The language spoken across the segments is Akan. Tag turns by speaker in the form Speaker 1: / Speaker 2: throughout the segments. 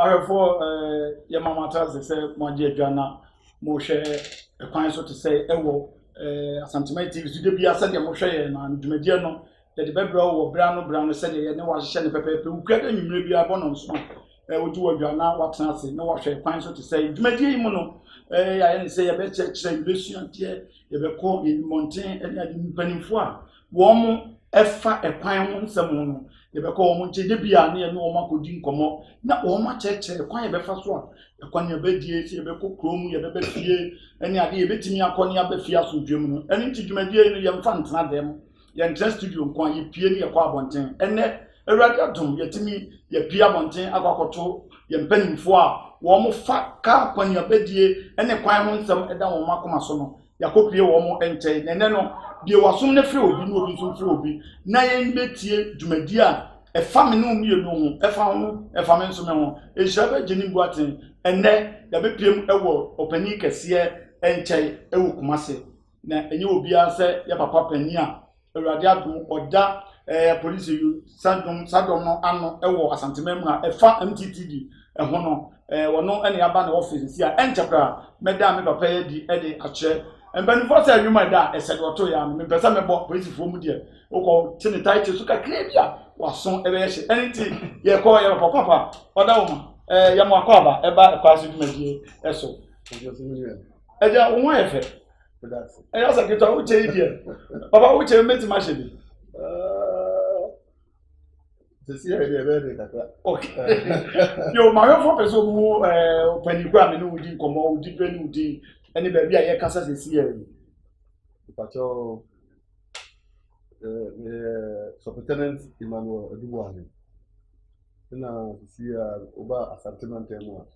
Speaker 1: are for your mamma tells us, my dear Jana, Moshe, a pine so to say, Ewo, a sentimental to be a Sunday Moshe and Mediano, that the Bebro or Brown said, and no one shed the paper who credit you may be a bonus. Would do a Jana, what's nothing, no wash a pine so to say, Media Mono, I didn't say a better say, Lucian, dear, you were called in Montaigne and in Pennyfoy. Warm, a pine one some. Yebeko omunche de bia na no ma kodi nkomo na o ma cheche kwan yebefa so a kwan yebedie se yebeko krom yebebefie ene ade yebetimi akoni abefie asodwem no ene nti dwumadie no yemfa ntena dem ye ntra studio nkwan yepie ne yakwa abonten ene awurade adom yetimi yepie abonten akwakoto yempanimfo a wo mo fa ka kwan yebedie ene kwan ho nsem eda wo makoma so no yakopie wo mo enche ene no die wasom ne firi obi no obi so firi obi na yen betie dwumadi a efa me no mienu ho efa me nso me ho ehia be gini buaten enne ya be piem ewo opani kese enche ewo kumase na enye obi a se ya papa pani a awurade adom oda police yu sadom no ano ewo asantemam a efa mttd eho no wono ene aba na office si a enchekra meda me papa di ede ache mbani for say you da ese do ya me pesa me bo police fo mu die wo tini title so ka klebia wason ebe ye hye anything ye call ye papa oda wo ma ya mo akwa eba kwa so dwumadie eso eja wo ho efe ya sakita wo che die papa wo che meti ma hye bi
Speaker 2: this year they very kaka
Speaker 1: okay yo ma yo for person mu panikwa me no udi nkomo udi peni udi ene ba bia ye kasa se year
Speaker 2: pacho Superintendent Emmanuel Edubuani na sia oba assortment emo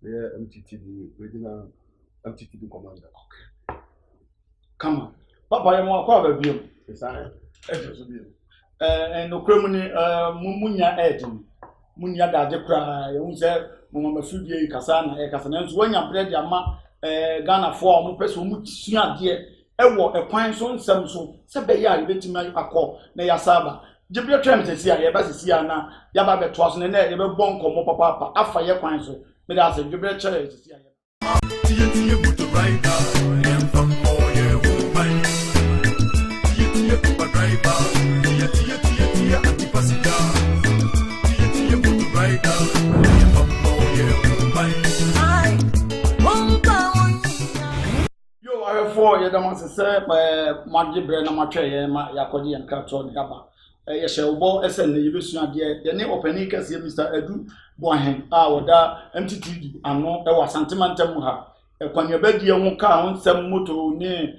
Speaker 2: the MTTD regional MTTD commander.
Speaker 1: Okay. Come on. Papa ye mo akwa ba biom.
Speaker 2: Esa e so biom.
Speaker 1: No kremu ni munya edin. Munya daje kra ye hu se mo ma fidie kasa na e kasa na nso wanya bread ama Ghana for mo pese mo tia de ewo ekwan so nsem so se be ya yebetimi akọ na ya saba Jibril trem se sia ye ba se sia na ya ba beto aso na ye be bon komo papa afa ye kwan so me da se Jibril chere se sia ye
Speaker 3: tie buto right now em from oye wo bai tie kuba driver tie antipasida tie buto right now em from oye wo bai
Speaker 1: for ye dama se Jibril na matwe ye ma yakodi en krato ne gaba ye hyewobo esen ne yebesua de ye ne opani kase Mr. Edu Boahen a woda MTTD ano e wasantemantam ha ekwan yebadie ho ka ho nsem moto ne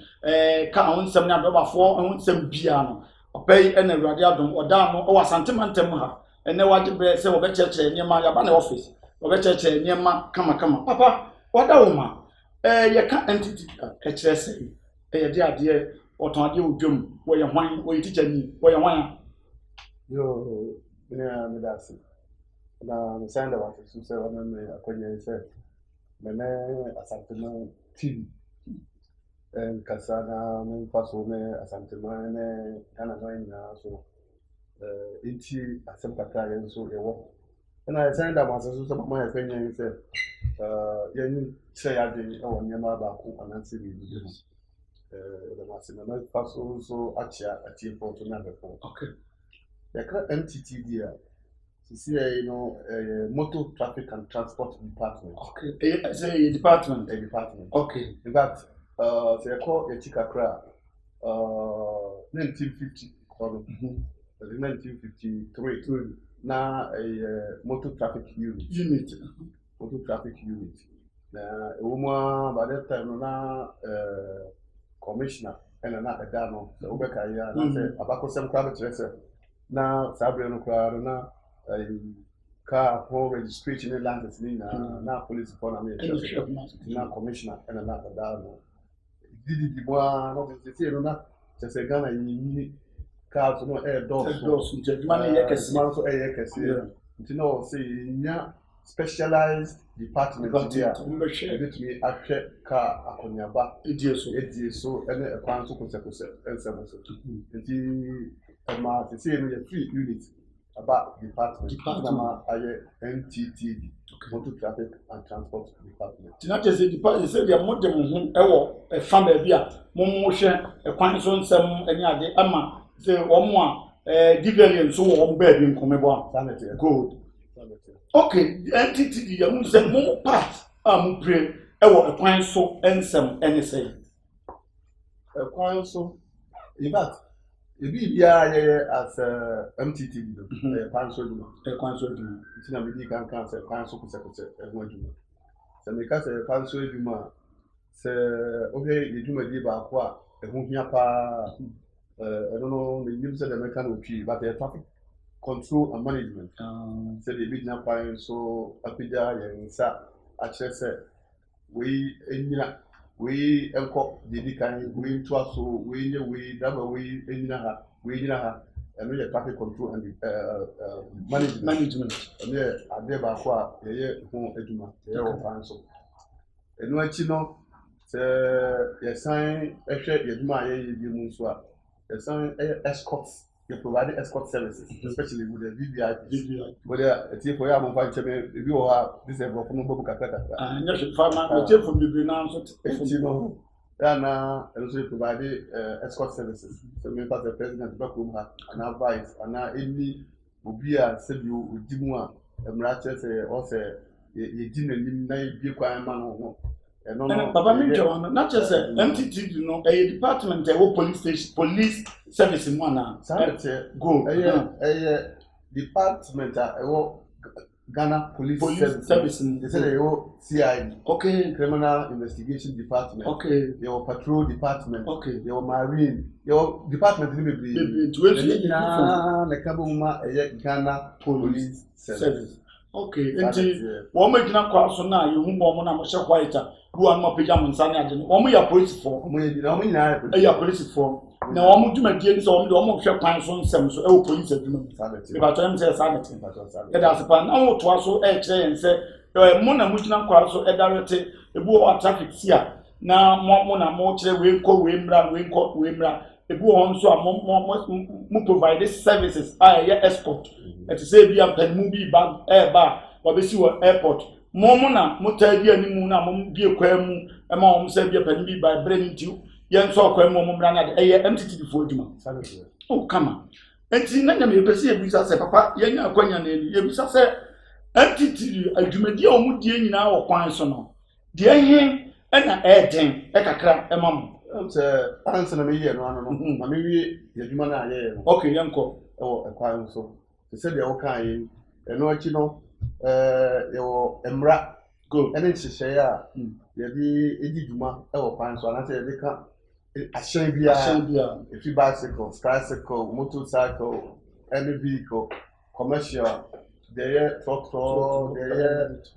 Speaker 1: ka ho nsem na dobafo ho nsem bia no opai ena awurade adom oda no e wasantemantam ha ene Jibril se wo be cheche nyema ya ba na office wo be cheche nyema kama papa woda wo ma ye ka entity e kire se ye de ade oton ade odwom wo ye hwan wo ye teacher ni wo ye hwan
Speaker 2: Yo me that's na me send about so say one me akonye say me asantema TV and kasana me paso me asantema ne kana no ina so inti asem kaka yen so ye wo na send about so say mama akonye say yen say ya de e won nyama ba ko anansi bi the masina no paso so achia atie for to na be for
Speaker 1: okay
Speaker 2: the MTTD you know Motor Traffic and Transport Department.
Speaker 1: Okay, say a department. Okay.
Speaker 2: In fact, they call a Chikakra 1950 or 1953. Now a motor traffic unit. Motor traffic unit. Now a woman by that time now commissioner and another dano. The Ubeka ya na say abako sem private reserve. Na sabre no kwa na car for registration in lands na police for na me na commissioner and na da no didi di boa no se no na se Ghana yi car so no air doors
Speaker 1: man ye kesi
Speaker 2: man so air kesi you know say nya specialized department there let me attract car akonyaba edie so and e kwan so kose ensem so nti ma se no ye free unit about department.
Speaker 1: Department.
Speaker 2: NTTD, Motor Traffic and Transport Department.
Speaker 1: Tina just say department say they mo dem ho ewo e fa ba bia mo hwe e kwan so nsem ani ade ama say omo a deviant so wo ba bi nkomebo
Speaker 2: Sanity.
Speaker 1: good.
Speaker 2: Sanity.
Speaker 1: Okay, NTTD ya mo say mo part am pray ewo e kwan so nsem any say.
Speaker 2: Kwan so, in fact, if you are as MTTD, kwan so do.
Speaker 1: E kwan so do.
Speaker 2: It's not really can say kwan so kusa everyone do. So me ka say kwan so do ma say okay, you do me ba kwa e ho hia pa I don't know the name say the mechanic but the traffic control and management. Say the big na kwan so apija yen sa a chere say we enyina we enko the kan we to so we daba we enyina ha we enyina ha and the traffic control and management and yeah ade ba ko a ye ho aduma ye wo fan so enu achi no se ye sign ehwe ye aduma ye bi mu so a ye sign escorts you provide escort services especially with the VVIP but it's for ya mo fa chebe bi wo ha this is for no bobu kaka
Speaker 1: Nya hwe farmer we take from the na so
Speaker 2: you and also provide escort services. So, me pass the president back home and advice and any Ubia said you Dimua, a miraculous or say, you didn't be quiet man. And
Speaker 1: Papa Minjo, not just a MTT, you know, a department, a police station, police service in one. Go.
Speaker 2: A department, Ghana Police Service. They say they owe CID.
Speaker 1: Okay.
Speaker 2: Criminal Investigation Department.
Speaker 1: Okay.
Speaker 2: Your Patrol Department.
Speaker 1: Okay.
Speaker 2: Your Marine. Your department will be Ghana Police Service.
Speaker 1: Okay. And one make na kwa so na you who na mo she white who an mo pejam nsa na ade no mo ya police for.
Speaker 2: Mo nyina
Speaker 1: ya police for. Na wɔn dwumadie ni sɛ wɔn de wɔn hwɛ kwan so nsɛm so ɛwɔ polisi adwuma mu. Ìbàtɔ ɛmu sɛ sanity. Ɛda asepa na wɔn toa so ɛkyerɛ yɛn sɛ mo na mo gyina nkwa so ɛdarete ebi wɔ traffic si a na mo na mo kyerɛ wei nkɔ wei mmra ebi wɔ hɔ nso a mo provide services a ɛyɛ escort ɛte sɛ ebi apɛnimu bi ba ɛɛba wɔbɛsi wɔ airport mo na mo taa bi animu na mo bie kwan mu ɛma wɔn sɛ bi apɛnimu bi ba ɛbrɛ ne ti. Yen so kwa mo mbra na de MTT before adwuma o kama enti na nyame yebesi ebisa se papa yenya akwanya na eni yebisa se MTT adwumadi a omu die nyina wo kwan so no de ehe na eden kakra emam
Speaker 2: se answer na me ye no ano no ma me wie adwuma na aye no
Speaker 1: okay yenko
Speaker 2: e kwan so se de wo kan yi eno achi no ye wo emra go ene nhihye a ye di edi dwuma e wo kwan so na se ye de ka Ashanbia, if you bicycle, tricycle, motorcycle, any vehicle, commercial, there truck,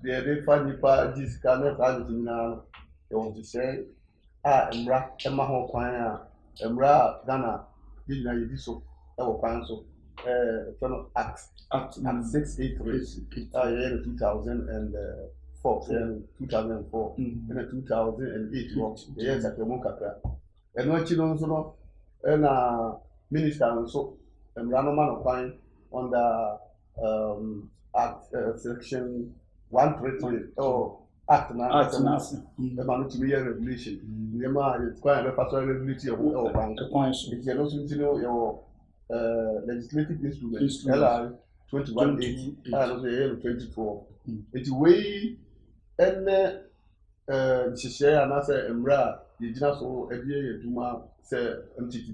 Speaker 2: there funny part, this kind of thing now. They want to say, Emra, Emma Hokwaya, Emra, Ghana, did not do so, our council, Act 683, 2004, 2004, and 2008, yes, at the Mokaka. And what you know, so and minister and so and Ranoman of Pine on the Act section 133 or Act now, the man to be a revolution. Nema is quite a personal revolution of bank. It's also to know your legislative instrument, LI 2180, and 24. It's way and share and answer Emra. Yejina so ebie yeduma se MTT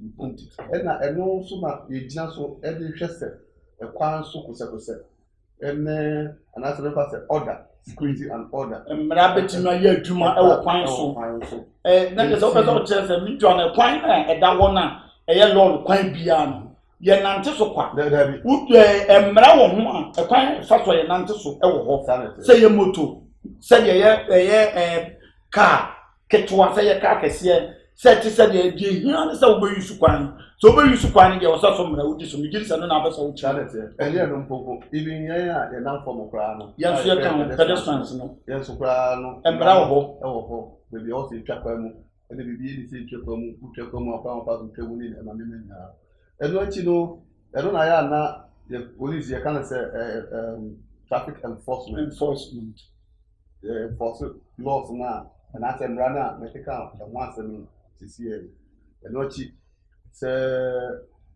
Speaker 2: ena eno so na yejina so ebe hwese ekwan so kosekose ene anase be pass order security and order
Speaker 1: mmara betima ye adwuma ewo kwan so na ke so pese o chere se mi jo na kwan na eda wo na eye lord kwan bia no ye nante so kwa utu mmara wo ho a kwan fa so ye nante so ewo ho se ye moto se ye car ketwa say ya ka kese say ti say de hia ne say wo be yusu kwan so be yusu kwan de wo say so mra wo di so mi gilisa no na ba say wo
Speaker 2: charity elia no mpoko even ya na form kra no
Speaker 1: ya so ya kan pedestrians no
Speaker 2: ya so kra no
Speaker 1: embra wo
Speaker 2: ho be bi o se twa kwa mu ene bi ni se twa kwa mu apa pa twa mu ni na me na eno achi no eno na ya na the police you can say traffic enforcement enforce laws now and as a runner make account and once to see it and not cheap so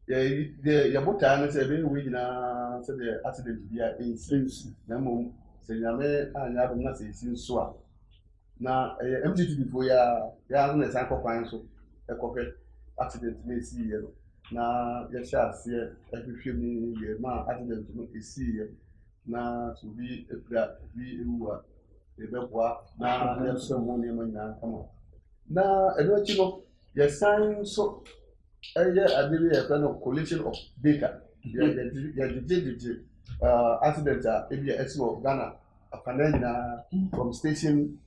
Speaker 2: the Yabutan is a very weak now so the accident be a instance no say Yame and Yabuna says in Swa now MGT before ya no example fine so a coffee accident may see you na yɛhyɛ aseɛ ahwehwɛ mu yɛma accident no ɛsii na to bi ɛpira bi ɛwu a yɛbɛboa na yɛsɛ mu nneɛma nyinaa kama na ɛno akyi no yɛsan nso ɛyɛ ade bi yɛfrɛ no collection of data yɛgyegyegye accident a ebi a ɛsi wɔ Ghana afana nyinaa from station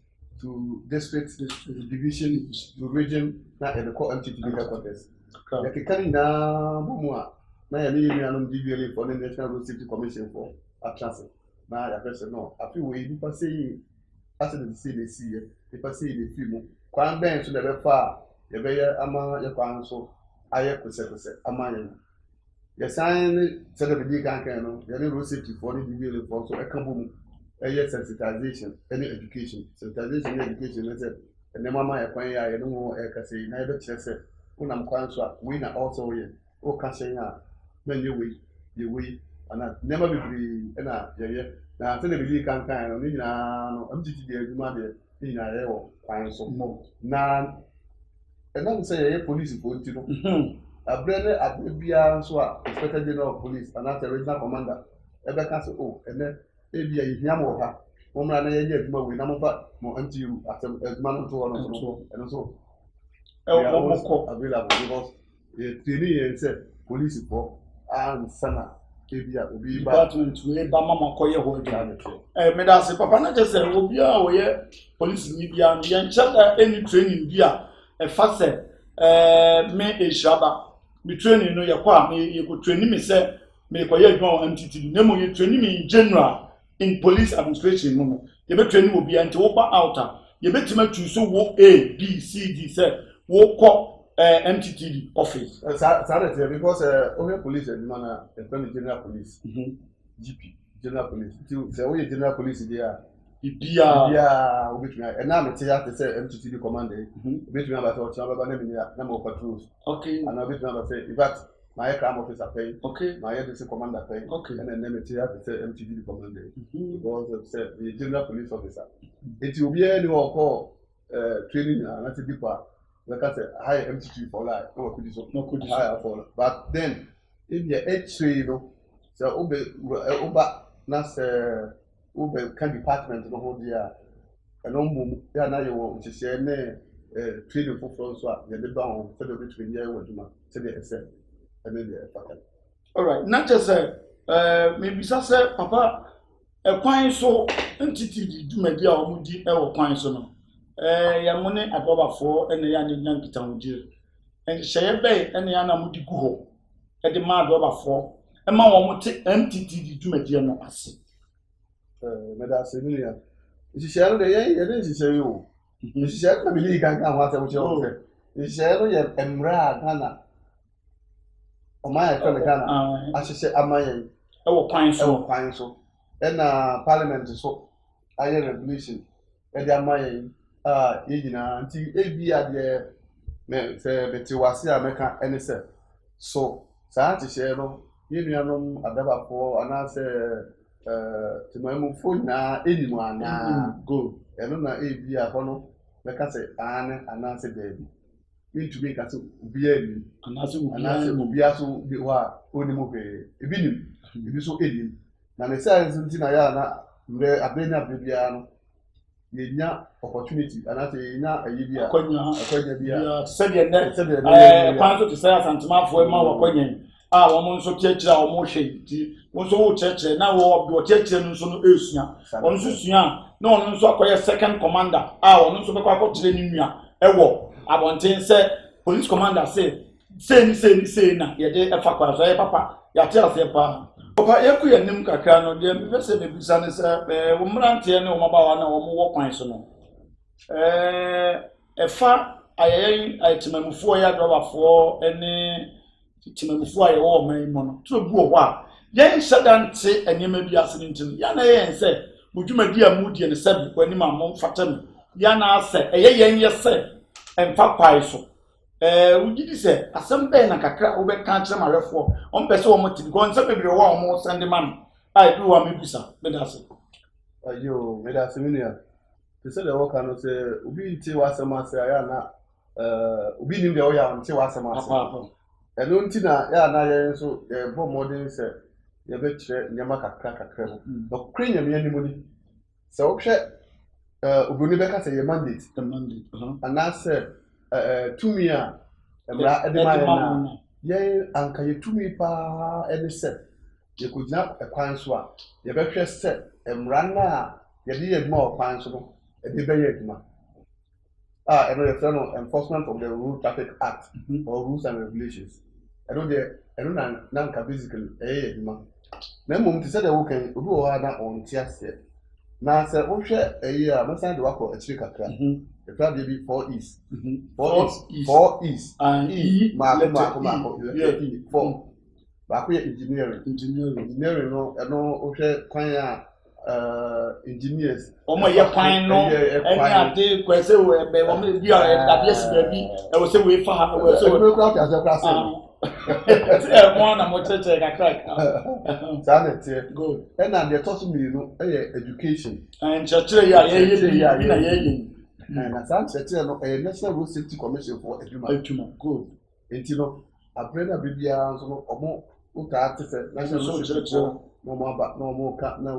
Speaker 2: to district to division to region na ɛbɛkɔ MTT headquarters yɛkeka nyinaa bɔ mu a na yɛne yɛ nuanom DVLA for the National Road Safety Commission for Atlantic na yɛhwɛ sɛ no afi wɔ nipa sɛ yi accident sɛ na ɛsi yɛ nipa sɛ yi na ɛfiri mu kwan bɛn so na ɛbɛfa a yɛbɛyɛ ama yɛ kwan so ayɛ kosɛkosɛ ama yɛn yɛsan ne sɛ dɛ bɛdi kankan no yɛne road safety for the DVLA for so ɛka bɔ mu ɛyɛ sensitization ɛne education sensitization ne education ne sɛ ɛnɛma ama yɛ kwan yɛ a yɛne mu ɛkasa yi na yɛbɛkyerɛ sɛ unam kwan so a we na also ye o ka hyɛn a men ye we ana nema bibiri na ye na sɛ na bi kankan no ne nyinaa no MTT de adwuma de ne nyinaa yɛ wɔ kwan so na ɛnam sɛ yɛ police for nti no abrɛ ne bia nso a inspector general of police ana regional commander ɛbɛka sɛ o ɛnɛ ebia yihia mo ha mo mra na yɛ adwuma we na mo fa mo MTU asɛm adwuma no to hɔ no ɛno so available because the training is police for and sana ebia obi
Speaker 1: department we ba mama koye ho me da se papa na je se obi a wo ye police ni bia ye nche da any training bia e fa se me e shaba me training no ye kwa me ye ko training me se me koye adwon MTT na mo ye training me in general in police administration no ye be training obi anti wo ba outer ye betima tu so wo A B C D say wo ko MTT office
Speaker 2: sorry because only police adwuma na the general police GP general police so we general police there bia obetumi and now me tell you say MTT commander obetumi about what number na mo patrols
Speaker 1: okay
Speaker 2: and obetumi about say in fact my crime officer pay
Speaker 1: okay
Speaker 2: my DC commander pay
Speaker 1: okay
Speaker 2: and then me tell you say MTT commander because say the general police officer it will be any call training and that's deeper like I said high MTT for life no could so no could higher for but then if you X-ray no so oba na say oba can department no hold there and no mum ya na you share na training for so ya dey down so dey between here with ma say dey excel and then dey pattern
Speaker 1: all right not just maybe say papa e kwan so MTT di dwumadi a omudi e wo kwan so no ya mo ne adobafo ene ya ne nyankita hodie en hyeye be ene ya na mudi gu ho e de ma adobafo e ma wo mo te MTT di dwumadi no ase
Speaker 2: me da se ni ya hyeye no de ye de hyeye o hyeye na bi kankan ho ase mo che o se hyeye no ye emra Ghana o ma ya tele Ghana a hyeye amayen
Speaker 1: e wo kwan so
Speaker 2: na parliament so aye regulation e de amayen yegina nti ebia de me se beti wase a meka ene se so saa ti share no yenuanom adabafo ana se timamu fo na enimu ana go eno na ebia ho no meka se ane ana se baby into me ka so ubia ni ana se ubia so bi wa onimu be ebinim ebi so edim na me say nti na ya na mre abenya bebia no yenya opportunity anate yenya ayibia akwanya bia
Speaker 1: said the kwanto to say asantemafo e ma wakwanya a wo mo nso tiachira wo mo hwe ti wo nso wo tiachira na wo tiachira no nso no esua wo nso sua na wo nso akoye second commander a wo nso bekwa akotire ni nua ewo abonten say police commander say na ye de efa kwa so ye papa ya tell say pa papa yaku yanim kakra no de me se be bisa ne se wo mrante ne wo mabawa na wo mo wo kwan so no efa ayeye aitimamufo ya drobafo ene timamufu aye wo man mo no to bu ho a yen shadante enyema bi ase ntim ya na yen se modwumadi amudi ne sabi kwani ma mo fatam ya na ase yen yese emfa kwai so ugidi se asem be na kakra wo be kan kire marefo on pese wo moti because nse bebre wo mo send man ai bi wa mebusa be da se
Speaker 2: ayo me da se minia te se de wo kan se obi nti wa asem ase ya na obi nim de wo ya nti wa asem ase eno nti na ya na ye nso bo modern se ye be kire nyama kakra no krenya me ani moni se wo hwe obuni be ka se ye mandate ana se tumi a emra edema na ye anka ye tumi pa ene se ye kujina ekwan so a ye be hwe se emra na ye di ye duma okwan so no e be ye duma eno ye no enforcement of the road traffic act or rules and regulations eno na nka basically ye duma na mum ti se de wo kan obi wo ha na on ti ase na se wo hwe a mesan de wakọ achiri kakra the club be 4 East 4 East and Marco 4 baako ye engineering no o hwe kwan a engineers
Speaker 1: omo ye kwan no eni ade kwese we be omo bi a biesi ba bi e wo se we fa we se we
Speaker 2: craft as a class
Speaker 1: mo na mo cheche kakra
Speaker 2: sanete good and the toss me no education
Speaker 1: and church ya ye na ye
Speaker 2: na sanete no National Road Safety Commission for eduma
Speaker 1: good
Speaker 2: entino aprena bibia nso no omo uta tese National Road Safety no mo ka na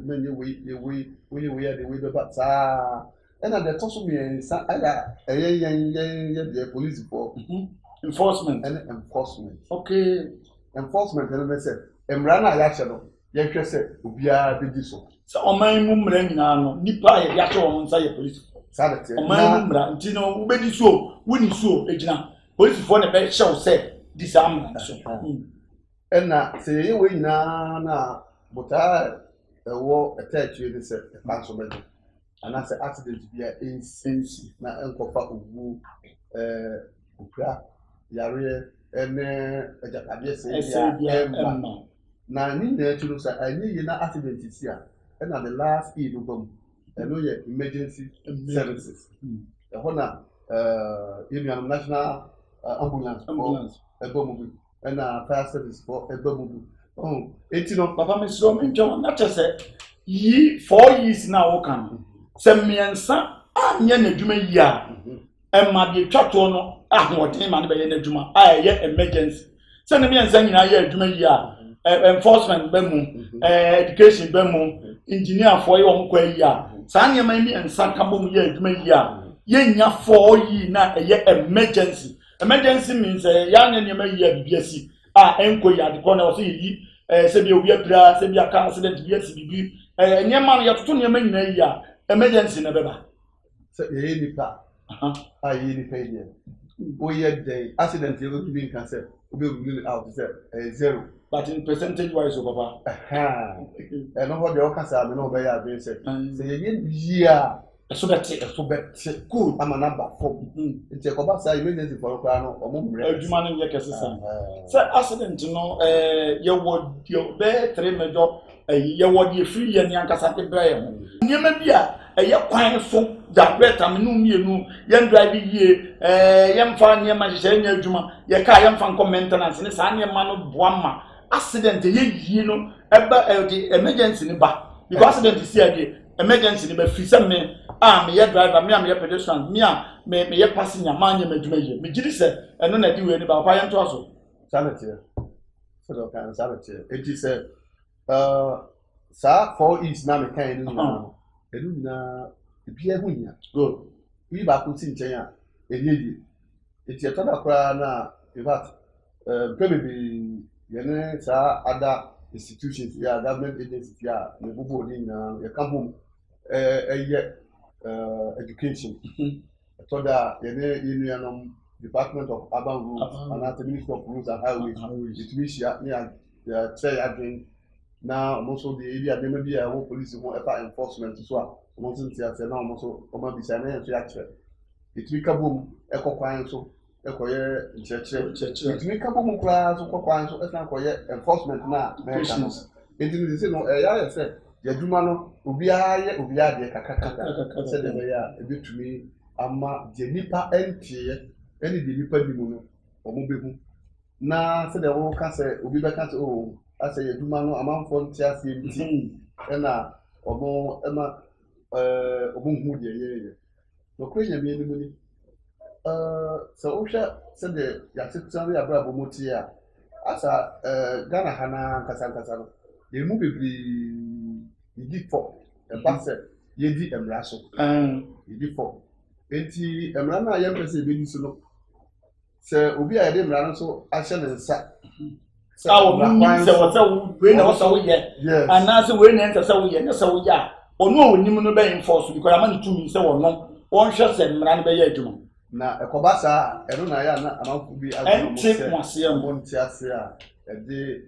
Speaker 2: menye we ya de we be ba sa and the toss me sa ada ye the police for
Speaker 1: enforcement
Speaker 2: okay enforcement and say emra na ya hye no ye hwe se obia be di so
Speaker 1: oman mu mra nyina no nipa ya hye won nsa ye police
Speaker 2: sadete
Speaker 1: oman mu mra nti no wo be di so woni so ejina police for ne be hye wo se di sam so
Speaker 2: na se ye we nyina na buta ewo attach you this transformation and as accident bia insensi na enkofa owu ukra yare ene ejapade se ya emma na ni na tunu sa anyi na accident ti a na the last aid bom eno ye emergency services e hona union national ambulance ebomubu na fire service for ebomubu etino
Speaker 1: papa me so me njo na chese yi 4 years na wo kan se miensa anya na dwuma yi a emma de twato no ahoden ma ne be ye na dwuma ye emergency se ne miensa nyina ye dwuma yi a enforcement be mu education be mu engineer for ye won kwa yi a sa anya ma miensa ka bom ye dwuma yi a ye nya 4 years na ye emergency means ya anya ne ma yi a bibiasi enko ya de kona o se yi se bi obi abira se bi aka accident bi esi bibi nyema no yatoto nyema nyina yi a emergency na beba
Speaker 2: se ye nipa ye nipa ye o ye dey accident ye obi bin kan se obi rule out se zero
Speaker 1: but in percentage wise papa
Speaker 2: no ho de o kasa me no be ya be se ye yi a
Speaker 1: so beti
Speaker 2: cool ama na ba form nti ko ba sa emergency for kwa no o mo mre
Speaker 1: adwuma no ye kese sa accident no ye wo be 3 major ye wo de free ye ni ankasa de bra ye ho nyema bi a ye kwan so da beta me no mienu ye drive yie ye mfa nyema je nya adwuma ye ka ye mfa maintenance ne sa nyema no boama accident ye yie no eba the emergency ni ba because accident is here emergency ni be free se me me ye driver me ye pedestrian me ye passenger man ye madwuma ye me gidi se eno na di we ni ba kwa ye nto aso
Speaker 2: sanity so do kan sanity it is sa 4 is na me kan ni na enu na bia hu nya
Speaker 1: good
Speaker 2: wi ba ko ti nchen a enyeji eti eto da kra na in fact probably ye ne sa other institutions ya government agencies ya ne bubu ni na ye kan home education so that the union Department of Urban Roads and the Ministry of Roads and Highways it means ya try again now also the area there may be a police who enforcement so also see as now also over be say na so actually it we kabum ekokwan so ekoye ncheche
Speaker 1: Church.
Speaker 2: itumi ka bomu kura so kwakwan so esan koye enforcement na America no intini se no ya se yadwuma no obi ade kakaka se de ya ebetumi ama de nipa entie eni de nipa di mu no omo behu na se de wo ka se obi be ka se o ase yadwuma no amanfo ntia se nti na omo ema omo hu de ye no kwenya bi enimu ni so usha se de ya tsan ya bra bomoti ya asa Ghana hana kasa no ye mu bebri yidi fo e ba se yedi emra so yidi fo enti emra na ya pese be ni so no se obi a yede emra no so a hye ne nsa
Speaker 1: se o mu se wo se we na wo se wo ye ana se we na se wo ye na se wo ya onu o nim no be enforce because amani tumi se wo no won hwe se emra no be ya adwuma
Speaker 2: na ekobasa eno na ya na amanfu bi
Speaker 1: agbo mo se
Speaker 2: monti ase a ede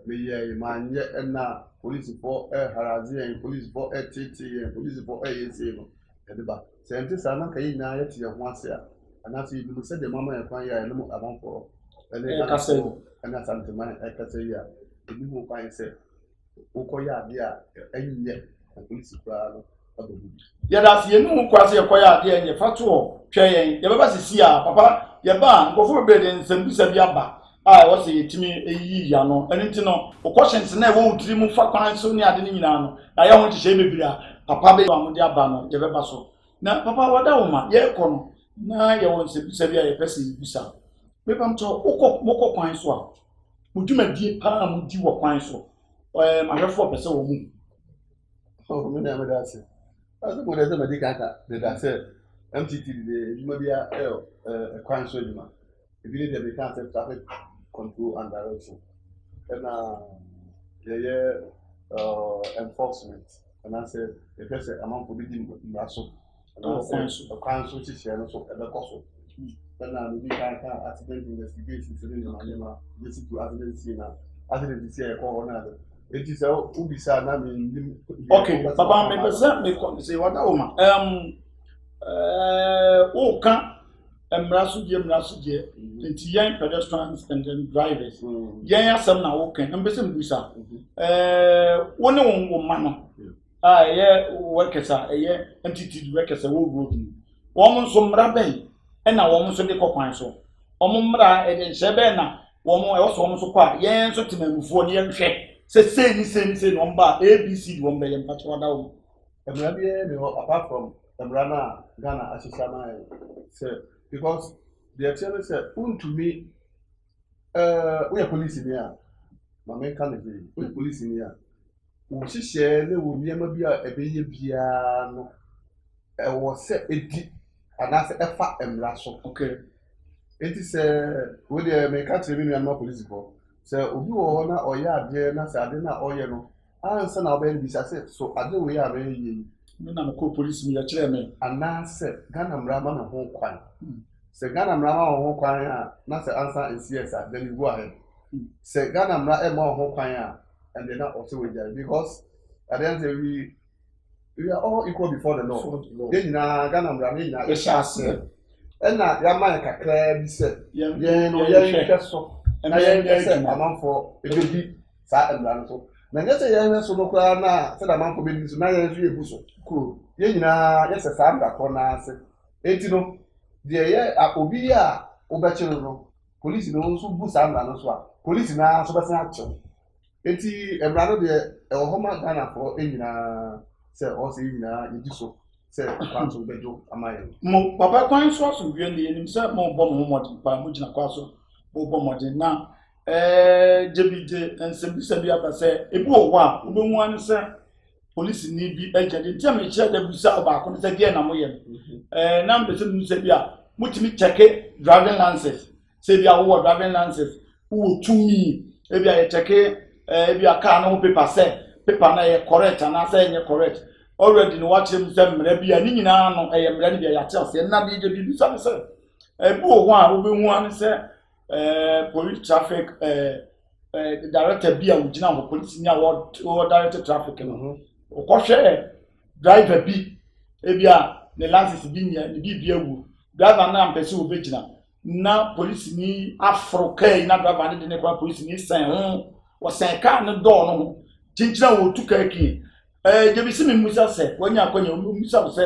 Speaker 2: meye manye na police for harazi en police for titi en police for yesi no ede ba se enti sa na kai na yeti ye ho ase a ana se bi se de mama ya kwan ya eno amanfo ene ka se ana santima ka se ya ebi ho kwan se ukoya ade a enye police kwa no
Speaker 1: ya da si enu kwase yakoya ade enye fatu hwe ye beba sisi a papa ye ba nkofo be de nsambisa bi aba a wo se yetimi eyi ya no eni nti no okoshense na wo utiri mu fa kwan so ni ade ni nyina no na ya ho hye bebiri a papa be wa de aba no ye beba so na papa wada wo ma ye ko no na ye wo nsambisa bi a ye pese yibisa beba mto moko kwan so a mudwumadie pa mudi wo kwan so mahwefo pese wo mu
Speaker 2: oh me na me da se aso mo de medika de da se MTT de jumabia kwan so juma ebi de be kan se traffic control and direction and ye enforcement and I say the person among for bidding mraso and kwan so chi share no so e be koso and we can accident investigation so ni na ma this to accident scene na accident see e ko na it is ubisa na me
Speaker 1: okay baba me pesa me ko say wada o ma o kan emraso die nti yan pedestrians and then drivers yan asem na o kan mbese mbisa woni won ma no ye workers ye entity workers wo road ni won so mra ben na won so de kokwan so won mra e de be na won e so won so kwa yan so timamufo ne yan hwe se no mba ABC won be yan patwa da wo
Speaker 2: emra bi e apart from emra na Ghana asisa na say because the actually say untumi we police ni a ma me kan ni we police ni a wo hihye le wo niam bi a ebeye bia no e wo se edi ana se efa emra so
Speaker 1: okay
Speaker 2: enti se we de me kan tiri mi na police ko se obi wo na oya ade na se ade na oye no ansa na oba bi se so ade we ya be yi
Speaker 1: me na ko police mi ya kire me
Speaker 2: ana se Ghana mra ma na ho kwan se Ghana mra ma ho kwan a na se ansa NCS a then you go ahead se Ghana mra e ma ho kwan a and then also we there because at the end we are all equal before the law then na Ghana mra ni na
Speaker 1: ese
Speaker 2: na ya man kakra bi se ye no ye hweso na ye se amanfo e bi sa emra so na nye se ye so no kwa na se da amanfo be ni so na ye so ebu so cool ye nyina ye se sa mra ko na ase enti no de ye obi a obechiro no police no so bu sa mra no so a police na so be san acho enti emra no de e ho ma Ghana for enyina se o se enyina ye di so se kwanso bejo amaye
Speaker 1: mo papa kwan so so wie ne nim se mo bo mo modin pa mo gina kwa so bo modin na jebije ensembisa bi aba se ebi wo wa obenwu an se police ni bi agade ntia me kire da busa ba ko se die na mo ye na mbese mu se bi a mutimi check driving license se bi a wo driving license wo tumi e bi a ye check e bi a car no paper se paper na ye correct na se nye correct already no watch him say mra bi a ni nyina no e ye mra ni bi ya tell se na bi je bi busa se e bi wo wa obenwu an se police traffic director bi a ugina ho police ni a wo director traffic no o ko hwe driver bi e bi a ne license bi ni bi awu driver na mpese wo begina na police ni afrokai na driver ne de ne kwa police ni san ho wo san car ne door no chinchina wo tu ka ki jebisi me musa se wanya akonya musa se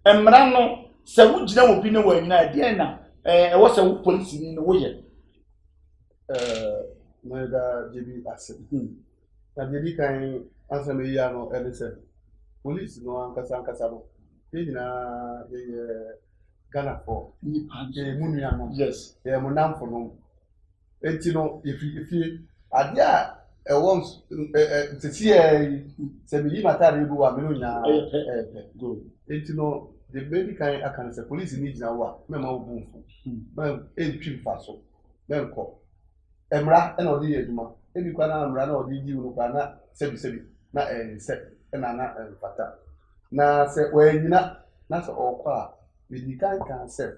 Speaker 1: emra no se wo gina wo bi ne wo nyina de na wo se wo police ni no wo ye
Speaker 2: no da jebi ase na jebi kan ansa me ya no elise police no ankasa no na ye Ghana for
Speaker 1: ni
Speaker 2: munua no
Speaker 1: yes
Speaker 2: ye munamfo no enti no if ade a once se bi matari bu wa me no nya
Speaker 1: go
Speaker 2: enti no the baby kan akan se police ni gina wa me ma obu mfu ma entwi mfa so me nko emra e na odi eduma e bi kwa na emra na odi ji unu kwa na sebi na se na fata na se we nyina na se okwa we di kan se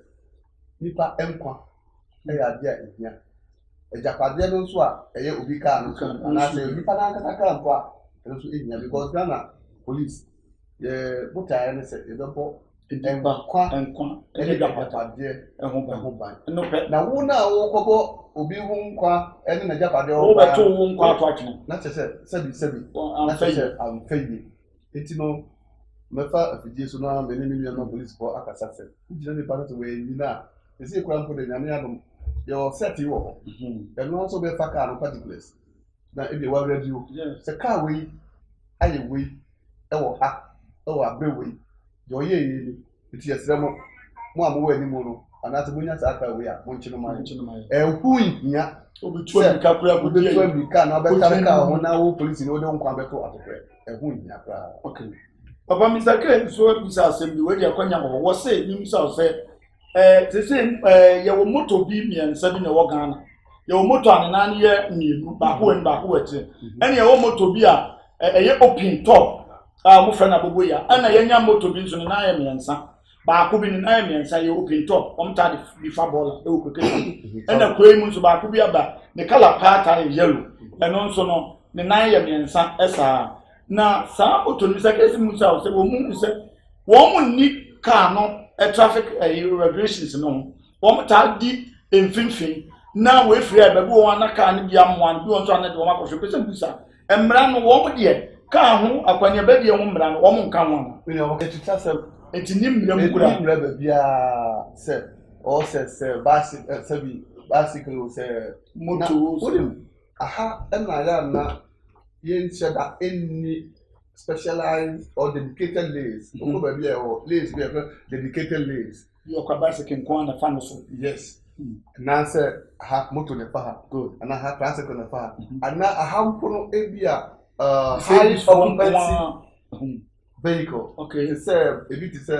Speaker 2: nipa enkwa e ya dia ehia ejapade no so a eye obi ka no so na se nipa na aka nkwa no so ehia because Ghana police buta ne se e bebo enkwa e japade ho ban
Speaker 1: no pe
Speaker 2: na wo na wo kobo obi hu nkwa ene na japade
Speaker 1: wo beto wo nkwa to atwe
Speaker 2: na sebi na se am fayi enti no mefa afidie so na me ne nua police for akasa se ujina ni pa so we nyina ese kwa mpo de nyame adom your set yi wo e no so be fa car no particulars na e be wa radio se car we aye we e wo ha e wo abre we yo ye yi ti yesre mo amu wa ni mo no ana se bunya sa car we a mo nchino ma e hu nya
Speaker 1: obitu ka kura ko
Speaker 2: de tu ka na be car ho na wo police no de nkwa be to atokre e hu nya pra
Speaker 1: okay Papa Mr. K so bisa asem bi we dey akwanya wo say nim sa say te say ye wo moto bi miensa bi na wo Ghana ye wo moto anana ne ye mienu ba ko en ba ko wete ene ye wo moto bi a ye open top mo fra na bobo ya ana ye nya moto bi nso na ye miensa ba ko bi na ye miensa ye open top ta de bi fa bola e wo kweke ena ko emu nso ba ko bi aba ne color pattern ye yellow eno nso no ne na ye miensa esa na sa otonu sakesi musa o se wo mu se wo mu ni car no traffic regulations no wo mu ta di emfinfin na we free ababu wo na car no bia mo an bi won so na de wo makosho pese musa emra no wo mu de car ho akwanya ba de wo mra no wo mu nka ho no
Speaker 2: we no get to say
Speaker 1: enti nim mra mu kura
Speaker 2: mra ba bia se o se bicycle se
Speaker 1: moto
Speaker 2: aha na ya na yen said that any specialized or dedicated lanes lanes be dedicated lanes
Speaker 1: your bicycle kwa na fan so
Speaker 2: yes na say ha moto ne fa good and ha bicycle ne fa and na ha mpono ebia high occupancy vehicle
Speaker 1: okay
Speaker 2: say a bit is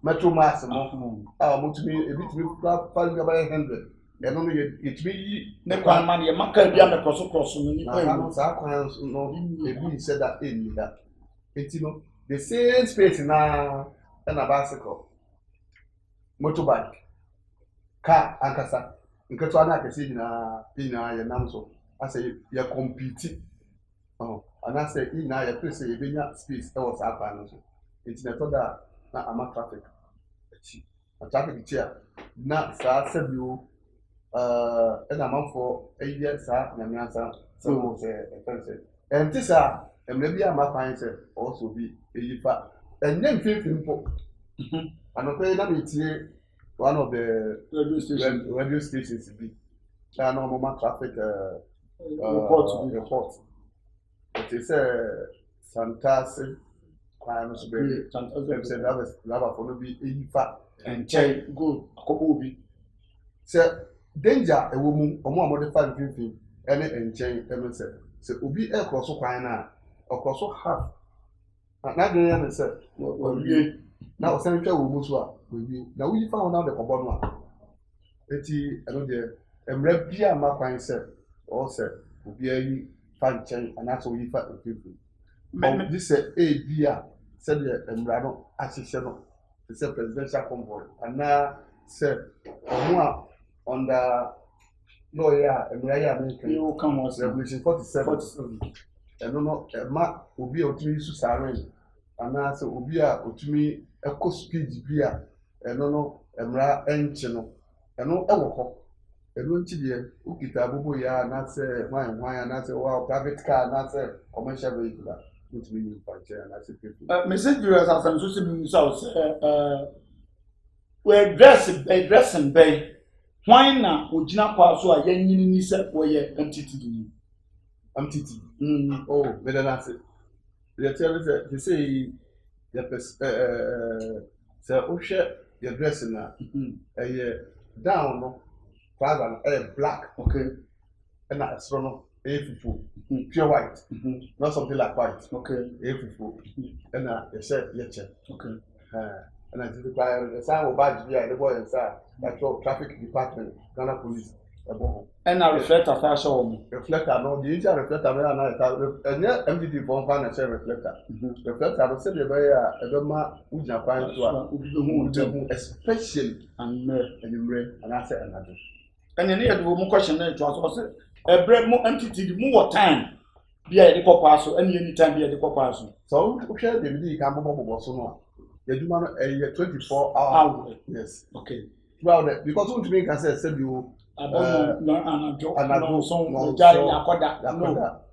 Speaker 2: metro mass mo moto me a bit me 500 eno no ye timi
Speaker 1: ne kwa man ye maka bia me cross no ni kwa
Speaker 2: no sa kwa no ebi said that in that eti no the same space na bicycle motorbike car ankasa nketo ana akese na ye nam so ase ye compete ana say na ye place ye benya space e was akwa no so eti na to da na ama traffic chia na sa sebio ena manfo eya sa nyamiansa so se efense entisa emre bia makwan se also bi eyifa enyem fifin po anope na metie one of the radio stations bi na normal traffic report it is Santase kwan so be Santase lava for no bi eyifa
Speaker 1: enchai go akobo bi
Speaker 2: se danger ewo mu omo amodify fifin ene enchen eme se obi e cross kwan na okroso half na de ya se owie na o san twa wo mu so a owie na wi fa wona de kobo no a eti eno de emra bia ma kwan se o se obi ayi fa nchen ana so wi fa fifin me this e bia se de emra no asese no se presidential convoy ana se omo a under lawyer American
Speaker 1: you come was
Speaker 2: Revolution 47 and no ma obi otumi su saren ana se obi a otumi eko speed bia eno no emra enche no ɛno ɛwɔ hɔ ɛno nti deɛ wokita abobo ya anaasɛ hwan anaasɛ private car anaasɛ commercial vehicle a wotumi yi mpankyɛn anaasɛ petrol.
Speaker 1: Message viewers asɛm so sɛ mmusa wo sɛ dressing bɛn hwan na ogyina kwa so a yɛnyini ni sɛ wɔyɛ MTTD.
Speaker 2: Oh, meda nase yɛtɛ sɛ te sɛ yɛpɛ sɛ wohwɛ yɛ dress na ɛyɛ down no trouser no ɛyɛ black,
Speaker 1: okay,
Speaker 2: ɛna ɛsoro no ɛyɛ fufuo, pure white, not something like white,
Speaker 1: okay,
Speaker 2: ɛyɛ fufuo, ɛna yɛhyɛ yɛkyɛ,
Speaker 1: okay,
Speaker 2: ɛna titi kura yɛsan wɔ badge bi a yɛde bɔ yɛn nsa a yɛatwerɛ traffic department Ghana police ɛbɔ ho.
Speaker 1: ɛna reflector fa hyɛ wɔ mu.
Speaker 2: Reflector no deɛ nkyɛn reflector no yɛ ana yɛta ɛnyɛ MTT fɔ nfa na ɛhyɛ reflector. Reflector no sɛdeɛ ɛbɛyɛ a ɛbɛma wogyina kwan so a obi bɛhu especially anwummerɛ anaasɛ anadwo.
Speaker 1: ɛnna ne yɛde wɔ mu kɔhyɛ no ɛtoa so sɛ ɛbrɛ mu MTTD mu wɔ time bi a yɛde kɔ paa so ɛne any time bi a yɛde kɔ paa so.
Speaker 2: So wohwɛ deɛ bi kan bɔbɔ so no a yɛdwuma no ɛyɛ 24 hours. Yes.
Speaker 1: Okay.
Speaker 2: Throughout that because wontumi nka sɛ sɛbi o
Speaker 1: anadwo so gya akɔda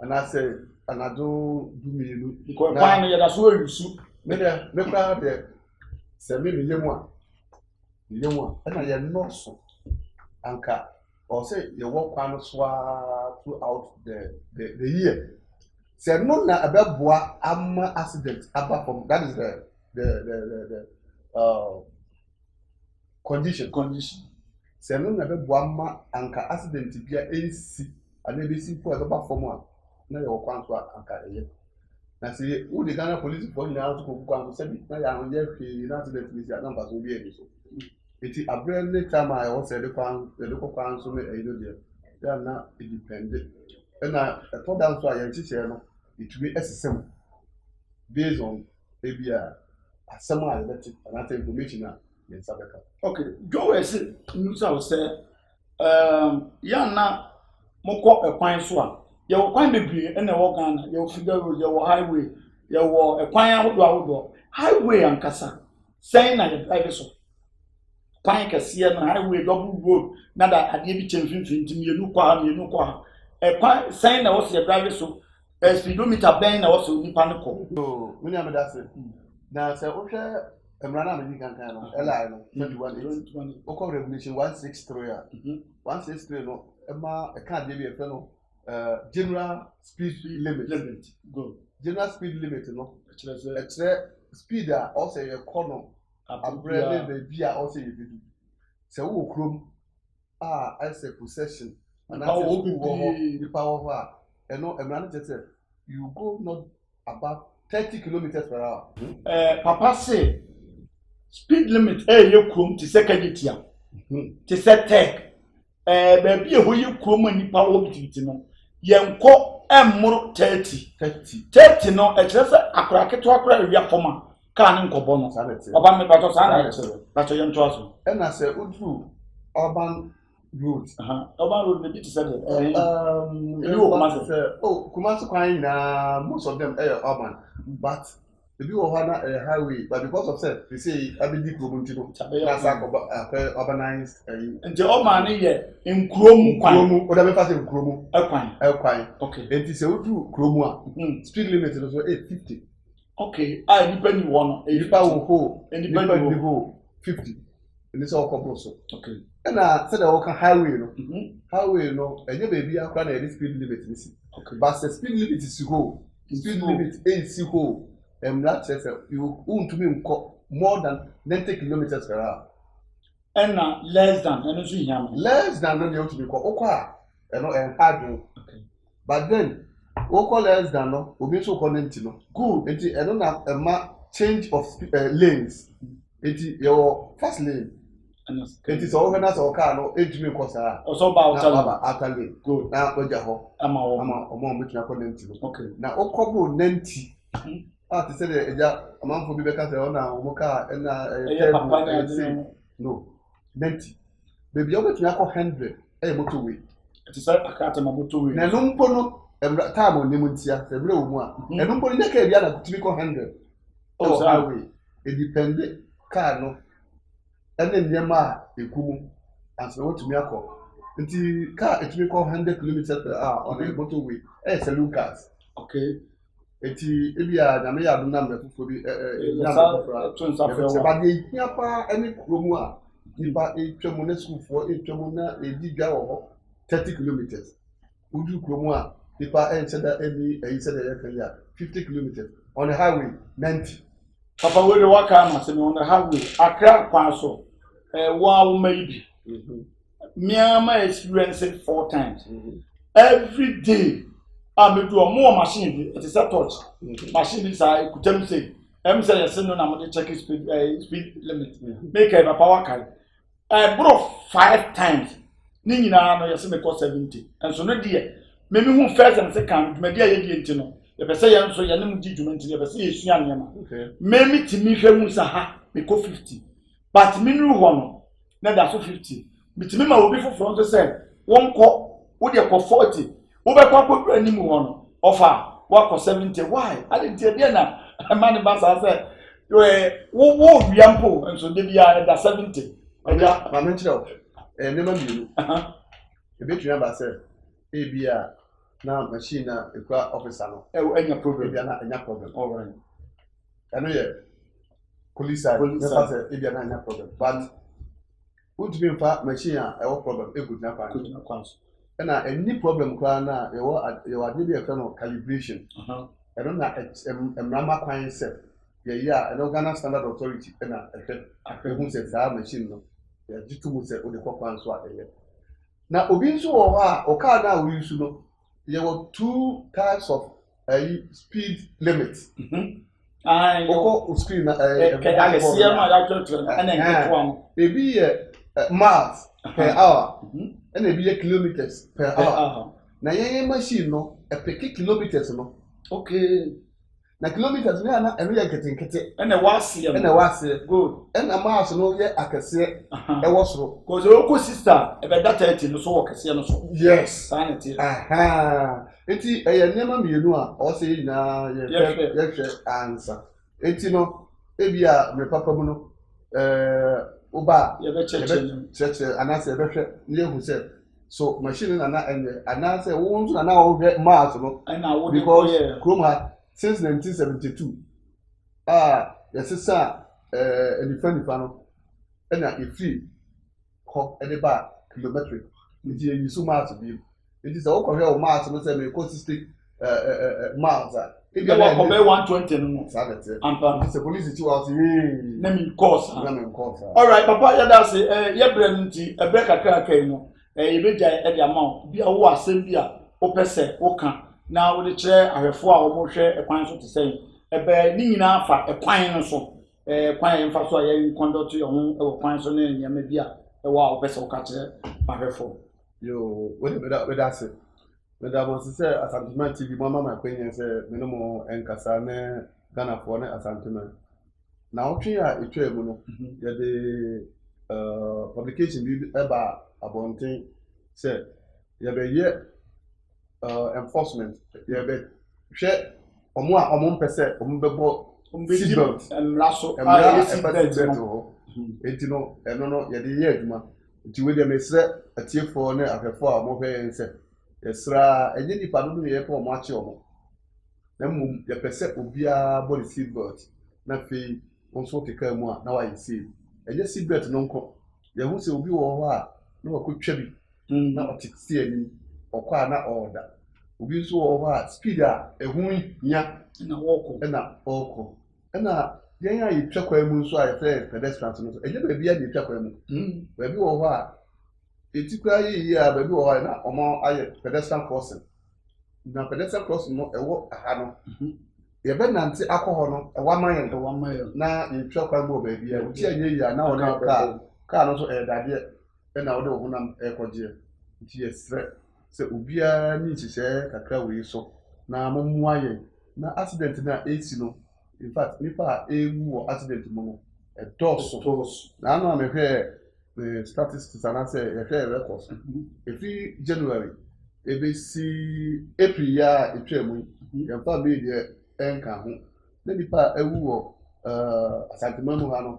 Speaker 2: anaasɛ anadwo dumienu.
Speaker 1: Because kwan no yɛda so awusu.
Speaker 2: Me kora deɛ sɛ me yɛ mu a ɛna yɛ nɔɔso anka ɔsɛ yɛwɔ kwan no so throughout the year. Sɛ no na ɛbɛboa ama accident aba from that is the condition. Sɛ no na ɛbɛboa ama anka accident bi a ɛnsi ana ɛbɛsi po ɛbɛba fam a na yɛwɔ kwan so a anka ɛyɛ. Na sɛ wode Ghana police for nyinaa to kɔkɔ kwan so sɛbi na yɛanyɛ hwee na accident bi si a na mfa so obi ani so. Eti abrɛ ne time a ɛwɔ sɛ yɛde kɔ kwan so ne ɛyi no deɛ yɛ na ɛdepende. Ɛna ɛtɔ da nso a yɛnhyehyɛ no ɛtumi ɛsesɛ mu based on ebi a asɛm a yɛbɛte anaasɛ information a yɛnsa bɛka.
Speaker 1: Okay, Joe ɛsɛ nnusa wo sɛ yɛana mokɔ ɛkwan so a yɛwɔ kwan bebree ɛna ɛwɔ Ghana yɛwɔ Figure Road yɛwɔ highway yɛwɔ ɛkwan ahodoɔ highway ankasa sɛn na yɛdrive so kwan kɛseɛ na highway double road na da adeɛ bi kyɛn mfimfini nti mmienu kɔ ha ɛkwan sɛn na wɔsɛ yɛdrive so speedometer bɛn na wɔsɛ nipa no kɔ.
Speaker 2: So mini ameda se na sɛ wohwɛ mmara na medi kankan no ɛlai no 21 wokɔ regulation 163 a 163 no ɛma ɛka adeɛ bi yɛfrɛ no general speed limit.
Speaker 1: Good.
Speaker 2: General speed limit no ɛkyerɛ speed a ɔsɛ yɛkɔ no abrɛ ne baabi a ɔsɛ yɛbɛdu sɛ wowɔ kurom a ɛsɛ possession anaasɛ wɔ hɔ nipa wɔ hɔ a ɛno mmara no kyerɛ sɛ you go not about 30 kilometers per hour.
Speaker 1: Papa say speed limit yɛ kurom te sɛ kagitia te sɛ tech baabi a hɔ yɛ kurom a nipa wɔ bitibiti no yɛnkɔ mmoro 30 no ɛkyerɛ sɛ akora ketewa akora awia fam a kaa ne nkɔbɔ no ɔba me batɔ saa na ɛkyerɛ batɔ yɛn toa so
Speaker 2: ɛna sɛ uduru urban road
Speaker 1: urban road ne bi te sɛ de ebi wɔ Kumasi
Speaker 2: sɛ Kumasi kwan nyinaa most of them urban but ebi wɔ hɔ na highway but because of say they say abedi kurom nti no na sa akɔ urbanized
Speaker 1: nti ɔman ne yɛ nkurom kwan
Speaker 2: o da bɛ fa sɛ nkurom ɛkwan
Speaker 1: okay
Speaker 2: enti sɛ uduru kurom a speed limit no so 50.
Speaker 1: Okay, nipa ni wɔ no
Speaker 2: nipa wɔ hɔ nipa ni hɔ 50 ɛni sɛ ɔkɔ bro so
Speaker 1: okay
Speaker 2: ɛna sɛ de ɔka highway no ɛnyɛ baabi akora na yɛde speed limit ni si
Speaker 1: okay
Speaker 2: but sɛ speed limit si hɔ speed limit si hɔ mmara kyerɛ sɛ wontumi nkɔ more than 90 kilometers per hour
Speaker 1: ɛna less than ɛno nso hia no
Speaker 2: less than no deɛ wotumi kɔ wokɔ a ɛno ɛnha adwene but then wokɔ less than no obi nso kɔ 90 no good nti ɛno na ɛma change of lanes nti yɛwɔ first lane nti sɛ wɔhwɛ na sɛ ɔkaa no ɛntumi nkɔ saa
Speaker 1: ɔsɔ ba
Speaker 2: outer lane
Speaker 1: good
Speaker 2: na wagya hɔ
Speaker 1: ama
Speaker 2: ɔma ɔmɛtumi akɔ 90 no
Speaker 1: okay
Speaker 2: na wokɔ boro 90 te sɛ deɛ ɛgya amanfo bi bɛka sɛ ɔna ɔmo kaa ɛna ɛyɛ no 90 baabi a wobɛtumi akɔ 100 ɛyɛ motorway
Speaker 1: te sɛ akata ma motorway
Speaker 2: na ɛno mpo no time onim ntia sɛ berɛ wɔ mu a ɛno mpo no nyɛ kaa bi a na tumi kɔ 100 ɛwɔ highway ɛdipɛnde kaa no ɛne nneɛma a ɛku mu as no to me akọ nti car etumi kọ 100 kilometers per hour on a motorway saloon cars
Speaker 1: okay
Speaker 2: eti ebi a na me ya do na me fofo bi ba de hia pa ene kromu a nipa etwemu na schoolfo etwemu na edi dwa wo 30 kilometers udu kromu a nipa encheda eni eyi se de yakan ya 50 kilometers on the highway 90
Speaker 1: papa we de waka ma se on the highway Accra kwaso wa maybe me my experience it 4 times every day I me do more machine it is a touch machine is I could tell say say yes no na mo check speed limit make a power car I bro 5 times ni nyina no yes me cost 70 and so no there me hu first and second me dia ye die ntino ye be say ye nso ye nem di dwuma ntino ye be say ye sua nyama me me timi hwe mu sa ha me ko 50 but me nu ho no na da so 50 bitimi ma obi foforo nso say won ko wo de ko 40 wo be kwa ko anim ho no offer wa ko 70 why I didn't tell na man ba sa say wo wiampo nso de bia da 70
Speaker 2: ya ma me chiro nema bienu ebetua ba say e bia na machine na ekwa officer no
Speaker 1: enya problem
Speaker 2: bia na enya problem
Speaker 1: all right
Speaker 2: eno ye police never say e bia na enya problem but would be machine a problem e good na kwanso na any problem kwa na you ade bi e no calibration eno na emrama kwan se ye ya eno Ghana Standard Authority na ehun se za machine no ya jitu mu se o de kwanso a eye na obi nso wo ha o car na we use no there were 2 types of speed limits oko speed na ebi miles per hour and ebi kilometers per hour na yen machine no e peke kilometers no
Speaker 1: okay
Speaker 2: na kilometers na eno ye ketenkete
Speaker 1: ene wase
Speaker 2: good ena miles no ye akese e wo soro
Speaker 1: cause oko sister e be data 30 no so wo kese no so
Speaker 2: yes
Speaker 1: sanity
Speaker 2: eti eye nema mienu a o se nyina ye hwe answer eti no ebi a me papa mu no oba
Speaker 1: ye be cheche
Speaker 2: anase ye be hwe ne hu se so machine na enye anase wo nzu na wo hwe miles no because Chroma since 1972 yes sir nifa no na ifri ho ede ba kilometric nti you so much bi nti se wo ko hwe o miles no se me consistent miles
Speaker 1: e be wa ko be 120 no
Speaker 2: sadete
Speaker 1: ampa
Speaker 2: se police ti wa say
Speaker 1: na me course all right papa ya da say ye bre nti e bre kakra kai no ye be jai e dia ma bi a wo asem bi a wo pese wo kan na wo de kire ahwefo a wo mo hwe ekwan so te sei ebe ni nyina afa ekwan no so kwan ye mfa so a ye conduct yo ho e kwan so na nyama bi a e wo a wo pese wo ka kire ahwefo
Speaker 2: yo we da say me da mo se Asantuma TV mama ma kwenye se me no mo enkasa ne Ghana for ne Asantuma na otwe a etwa emu no ye de publication bi eba abonten se ye be ye enforcement ye be hwe omo a omo mpese omo bebo seatbelt
Speaker 1: emraso
Speaker 2: seatbelt ho enti no eno no ye de ye aduma nti we de mesre atiefo ne ahwefo a mo hwe yense esra enye nipa do no ye po mo ache omo na mum ye pese obia body seatbelt na fe onso keka mu a na wa yisi enye seatbelt no nko ye hu se obi wo ho a na wakotwa bi na otiksi ani okwa na order obi nso wo ho a speed a ehun nya
Speaker 1: na woko
Speaker 2: na yen ya yitwa kwa mu nso a ye fe pedestrians no enye ba bia de yitwa kwa mu ba bi wo ho a etikwa yi a ba bi wo ho na omo aye pedestrian crossing na pedestrian crossing no ewo aha no ye be nante akọ no ewa mayen na yitwa kwa mu ba bia uti anye yi a na wo na ka no so dade na wo de wo nam ekoje nti yesre se obia ni nhihye kakra we so na momu aye na accident na AC no in fact nipa ewu o accident mo no e dos na no amehwe statistics ana say e hwe records every January ebe si April ya etwemu ya fa be de enka ho na nipa ewu o Asantuma mu ha no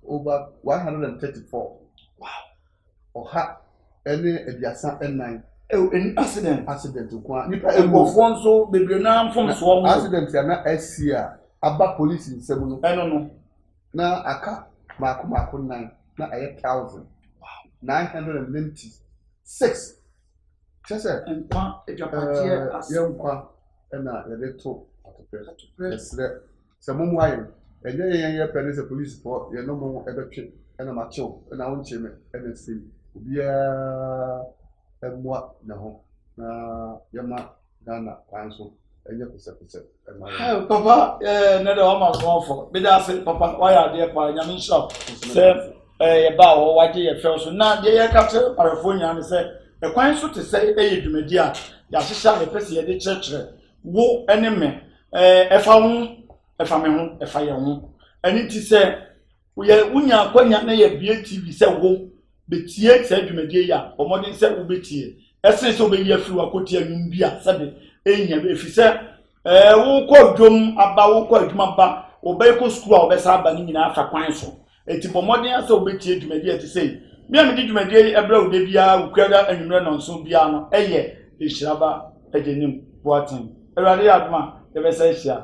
Speaker 2: over 134
Speaker 1: wow
Speaker 2: ɔha ɛne aduasa ɛnan accident kwa nipa
Speaker 1: nkɔfoɔ nso bebree na mfomsoɔ mu
Speaker 2: accident ya na asi a aba police nsɛm no
Speaker 1: ɛno no
Speaker 2: na aka maako nan na ɛyɛ 1,996 kyesɛ
Speaker 1: nkwa adwapadeɛ
Speaker 2: yɛnkwa ɛna yɛde to atopɛ ɛsrɛ sɛ momu ayɛ ɛnyɛ yɛn pɛ ne sɛ police fɔ yɛn no mo ɛbɛtwe ɛna makyew ɛna wonkyɛ me ɛna sɛ obiara ɛmoa na ho na yɛma Ghana kwan so ɛnyɛ pɛsɛpɛsɛ ɛma
Speaker 1: papa ne da wama sɔfo bida ase papa wayɛ adeɛ pa nyame nhyira sɛ yɛba hɔ wagye yɛ fɛw so na deɛ yɛka kyerɛ parɛfoɔ nyinaa ne sɛ ɛkwan so te sɛ ɛyɛ dwumadi a yɛahyehyɛ a yɛpɛ sɛ yɛde kyerɛkyerɛ wo ne me ɛfa ho ɛfa me ho ɛfa yɛn ho ɛne ti sɛ wonya akwanya na yɛbie TV sɛ wo betie sɛ dwumadie yɛ a ɔmmɔden sɛ wobɛtie ɛsene sɛ wobɛyi afiri wakɔtie anwum bi a sɛbe ɛnya bɛfi sɛ wokɔ dwom aba wokɔ adwuma ba wobɛkɔ sukuu a wobɛsa aba no nyinaa afa kwan so ɛti bɔ mmɔden sɛ wobɛtie dwumadie ɛte sɛ me a mede dwumadie ɛbrɛ wo da biara wokura anwummerɛ nɔnso biara no ɛyɛ ɛhyiraba agyenim boaten awurade yɛ adom a yɛbɛsa ahyia